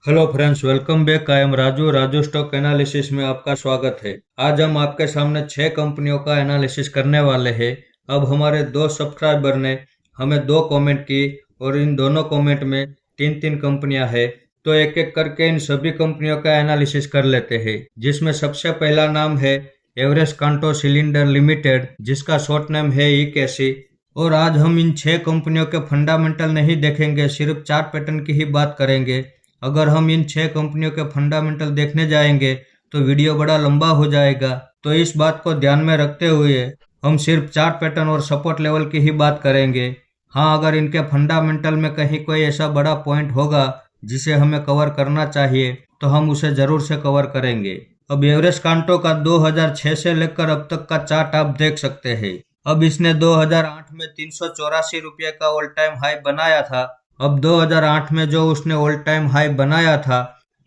Hello friends, welcome back. I am Raju stock analysis में आपका स्वागत है। आज हम आपके सामने 6 कंपनियों का एनालिसिस करने वाले हैं। अब हमारे 2 सब्सक्राइबर ने हमें 2 कमेंट की और इन दोनों कमेंट में 3 कंपनियां हैं, तो एक एक करके इन सभी कंपनियों का एनालिसिस कर लेते हैं। जिसमें सबसे पहला नाम है एवरेस्ट कांटो सिलेंडर लिमिटेड, जिसका शॉर्ट नेम है EKC। और आज हम इन 6 कंपनियों के फंडामेंटल नहीं देखेंगे, सिर्फ चार्ट पैटर्न की ही बात करेंगे। अगर हम इन 6 कंपनियों के फंडामेंटल देखने जाएंगे तो वीडियो बड़ा लंबा हो जाएगा, तो इस बात को ध्यान में रखते हुए हम सिर्फ चार्ट पैटर्न और सपोर्ट लेवल की ही बात करेंगे। हाँ, अगर इनके फंडामेंटल में कहीं कोई ऐसा बड़ा पॉइंट होगा जिसे हमें कवर करना चाहिए तो हम उसे जरूर से कवर करेंगे। अब एवरेस्ट कांटो का 2006 से लेकर अब तक का चार्ट आप देख सकते हैं। अब इसने 2008 में 384 रुपये का ऑल टाइम हाई बनाया था। अब 2008 में जो उसने ऑल टाइम हाई बनाया था,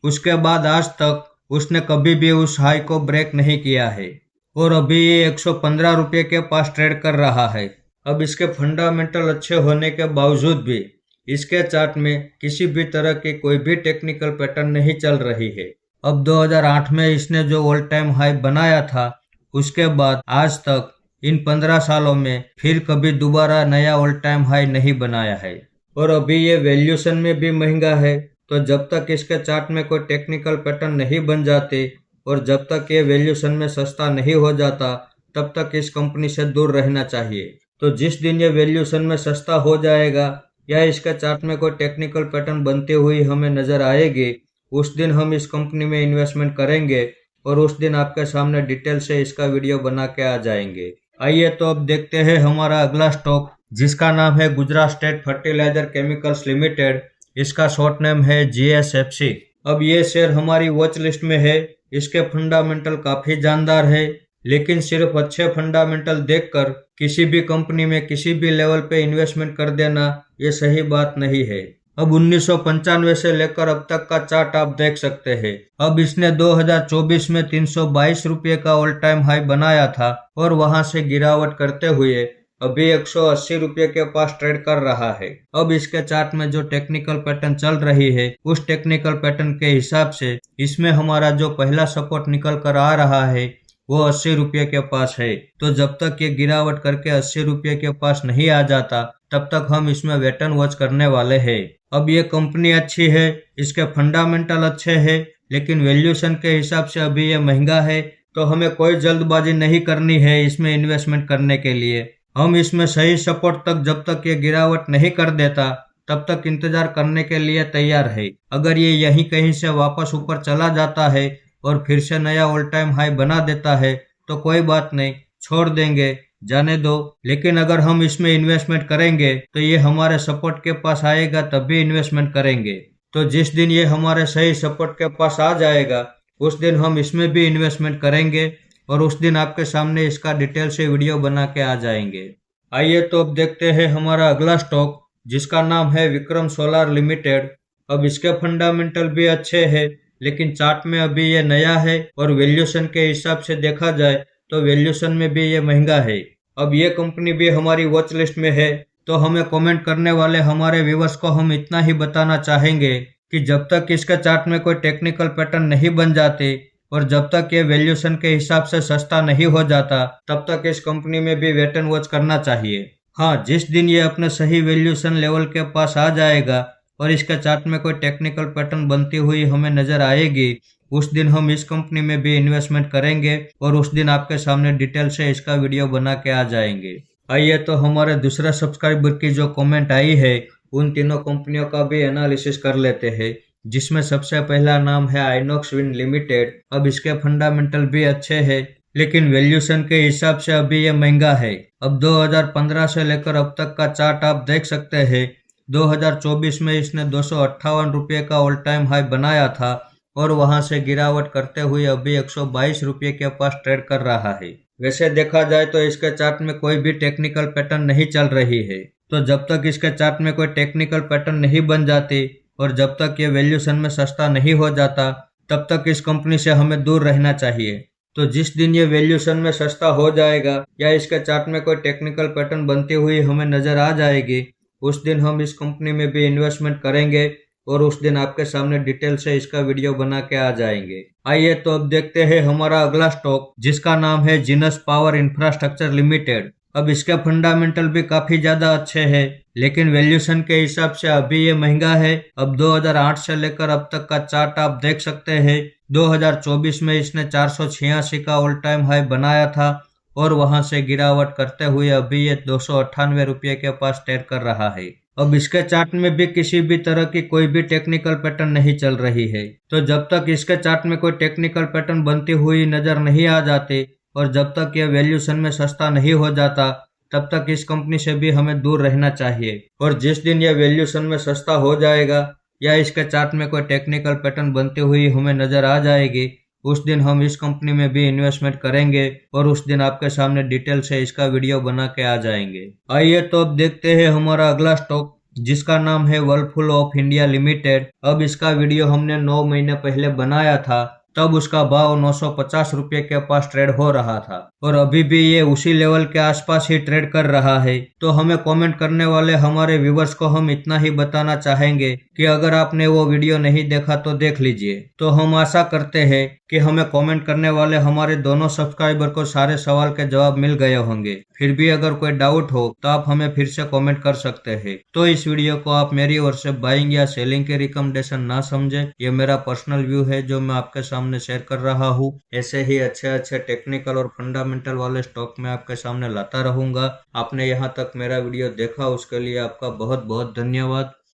उसके बाद आज तक उसने कभी भी उस हाई को ब्रेक नहीं किया है और अभी ये 115 रुपये के पास ट्रेड कर रहा है। अब इसके फंडामेंटल अच्छे होने के बावजूद भी इसके चार्ट में किसी भी तरह की कोई भी टेक्निकल पैटर्न नहीं चल रही है। अब 2008 में इसने जो ऑल टाइम हाई बनाया था, उसके बाद आज तक इन 15 सालों में फिर कभी दोबारा नया ऑल टाइम हाई नहीं बनाया है। और अभी ये वैल्यूएशन में भी महंगा है, तो जब तक इसके चार्ट में कोई टेक्निकल पैटर्न नहीं बन जाते और जब तक ये वैल्यूएशन में सस्ता नहीं हो जाता, तब तक इस कंपनी से दूर रहना चाहिए। तो जिस दिन ये वैल्यूएशन में सस्ता हो जाएगा या इसके चार्ट में कोई टेक्निकल पैटर्न बनते हुए हमें नजर आएगी, उस दिन हम इस कंपनी में इन्वेस्टमेंट करेंगे और उस दिन आपके सामने डिटेल से इसका वीडियो बना के आ जाएंगे। आइए तो अब देखते हैं हमारा अगला स्टॉक, जिसका नाम है Gujarat state fertiliser chemicals limited. इसका शॉर्ट नेम है GSFC। अब ये शेयर हमारी वॉच लिस्ट में है। इसके फंडामेंटल काफी जानदार है, लेकिन सिर्फ अच्छे फंडामेंटल देखकर किसी भी कंपनी में किसी भी लेवल पे इन्वेस्टमेंट कर देना ये सही बात नहीं है। अब 1995 से लेकर अब तक का चार्ट आप देख सकते हैं। अब इसने 2024 में 322 रुपये का ऑल टाइम हाई बनाया था और वहां से गिरावट करते हुए अभी 180 रुपये के पास ट्रेड कर रहा है। अब इसके चार्ट में जो टेक्निकल पैटर्न चल रही है, उस टेक्निकल पैटर्न के हिसाब से इसमें हमारा जो पहला सपोर्ट निकल कर आ रहा है वो 80 रुपये के पास है। तो जब तक ये गिरावट करके 80 रुपये के पास नहीं आ जाता, तब तक हम इसमें वेट एंड वॉच करने वाले हैं। अब ये कंपनी अच्छी है, इसके फंडामेंटल अच्छे हैं, लेकिन वैल्यूएशन के हिसाब से अभी ये महंगा है, तो हमें कोई जल्दबाजी नहीं करनी है इसमें इन्वेस्टमेंट करने के लिए। हम इसमें सही सपोर्ट तक जब तक ये गिरावट नहीं कर देता, तब तक इंतजार करने के लिए तैयार है। अगर ये यहीं कहीं से वापस ऊपर चला जाता है और फिर से नया ऑल टाइम हाई बना देता है तो कोई बात नहीं, छोड़ देंगे, जाने दो। लेकिन अगर हम इसमें इन्वेस्टमेंट करेंगे तो ये हमारे सपोर्ट के पास आएगा, तभी इन्वेस्टमेंट करेंगे। तो जिस दिन ये हमारे सही सपोर्ट के पास आ जाएगा, उस दिन हम इसमें भी इन्वेस्टमेंट करेंगे और उस दिन आपके सामने इसका डिटेल से वीडियो बना के आ जाएंगे। आइए तो अब देखते हैं हमारा अगला स्टॉक, जिसका नाम है विक्रम सोलार लिमिटेड। अब इसके फंडामेंटल भी अच्छे हैं, लेकिन चार्ट में अभी ये नया है और वैल्यूएशन के हिसाब से देखा जाए तो वैल्यूएशन में भी ये महंगा है। अब ये कंपनी भी हमारी वॉच लिस्ट में है, तो हमें कमेंट करने वाले हमारे व्यूवर्स को हम इतना ही बताना चाहेंगे कि जब तक इसके चार्ट में कोई टेक्निकल पैटर्न नहीं बन जाते और जब तक ये वैल्यूएशन के हिसाब से सस्ता नहीं हो जाता, तब तक इस कंपनी में भी वेट एंड वॉच करना चाहिए। हाँ, जिस दिन ये अपने सही वैल्यूएशन लेवल के पास आ जाएगा और इसके चार्ट में कोई टेक्निकल पैटर्न बनती हुई हमें नजर आएगी, उस दिन हम इस कंपनी में भी इन्वेस्टमेंट करेंगे और उस दिन आपके सामने डिटेल से इसका वीडियो बना के आ जाएंगे। आइए तो हमारे दूसरे सब्सक्राइबर की जो कमेंट आई है, उन तीनों कंपनियों का भी एनालिसिस कर लेते हैं। जिसमें सबसे पहला नाम है आइनॉक्स विंड लिमिटेड। अब इसके फंडामेंटल भी अच्छे हैं, लेकिन वैल्यूएशन के हिसाब से अभी ये महंगा है। अब 2015 से लेकर अब तक का चार्ट आप देख सकते हैं। 2024 में इसने 258 रुपये का ऑल टाइम हाई बनाया था और वहां से गिरावट करते हुए अभी 122 रुपये के पास ट्रेड कर रहा है। वैसे देखा जाए तो इसके चार्ट में कोई भी टेक्निकल पैटर्न नहीं चल रही है, तो जब तक इसके चार्ट में कोई टेक्निकल पैटर्न नहीं बन जाती और जब तक ये वैल्यूएशन में सस्ता नहीं हो जाता, तब तक इस कंपनी से हमें दूर रहना चाहिए। तो जिस दिन ये वैल्यूएशन में सस्ता हो जाएगा या इसके चार्ट में कोई टेक्निकल पैटर्न बनती हुई हमें नजर आ जाएगी, उस दिन हम इस कंपनी में भी इन्वेस्टमेंट करेंगे और उस दिन आपके सामने डिटेल से इसका वीडियो बना के आ जाएंगे। आइए तो अब देखते हैं हमारा अगला स्टॉक, जिसका नाम है जिनस पावर इंफ्रास्ट्रक्चर लिमिटेड। अब इसके फंडामेंटल भी काफी ज्यादा अच्छे हैं, लेकिन वैल्यूएशन के हिसाब से अभी ये महंगा है। अब 2008 से लेकर अब तक का चार्ट आप देख सकते हैं। 2024 में इसने 486 का ऑल टाइम हाई बनाया था और वहां से गिरावट करते हुए अभी ये 298 रुपये के पास ट्रेड कर रहा है। अब इसके चार्ट में भी किसी भी तरह की कोई भी टेक्निकल पैटर्न नहीं चल रही है। तो जब तक इसके चार्ट में कोई टेक्निकल पैटर्न बनती हुई नजर नहीं आ जाती और जब तक यह वैल्यूएशन में सस्ता नहीं हो जाता, तब तक इस कंपनी से भी हमें दूर रहना चाहिए। और जिस दिन यह वैल्यूएशन में सस्ता हो जाएगा या इसके चार्ट में कोई टेक्निकल पैटर्न बनती हुई हमें नजर आ जाएगी, उस दिन हम इस कंपनी में भी इन्वेस्टमेंट करेंगे और उस दिन आपके सामने डिटेल से इसका वीडियो बना के आ जाएंगे। आइए तो अब देखते हैं हमारा अगला स्टॉक, जिसका नाम है वर्लपूल ऑफ इंडिया लिमिटेड। अब इसका वीडियो हमने 9 महीने पहले बनाया था, तब उसका भाव 950 रुपये के पास ट्रेड हो रहा था और अभी भी ये उसी लेवल के आसपास ही ट्रेड कर रहा है। तो हमें कमेंट करने वाले हमारे व्यूवर्स को हम इतना ही बताना चाहेंगे कि अगर आपने वो वीडियो नहीं देखा तो देख लीजिए। तो हम आशा करते हैं कि हमें कमेंट करने वाले हमारे दोनों सब्सक्राइबर को सारे सवाल के जवाब मिल गए होंगे। फिर भी अगर कोई डाउट हो तो आप हमें फिर से कमेंट कर सकते हैं। तो इस वीडियो को आप मेरी ओर से बाइंग या सेलिंग के रिकमेंडेशन ना समझे, ये मेरा पर्सनल व्यू है जो मैं आपके सामने शेयर कर रहा हूँ। ऐसे ही अच्छे टेक्निकल और फंडामेंटल वाले स्टॉक मैं आपके सामने लाता रहूंगा। आपने यहाँ तक मेरा वीडियो देखा उसके लिए आपका बहुत बहुत धन्यवाद।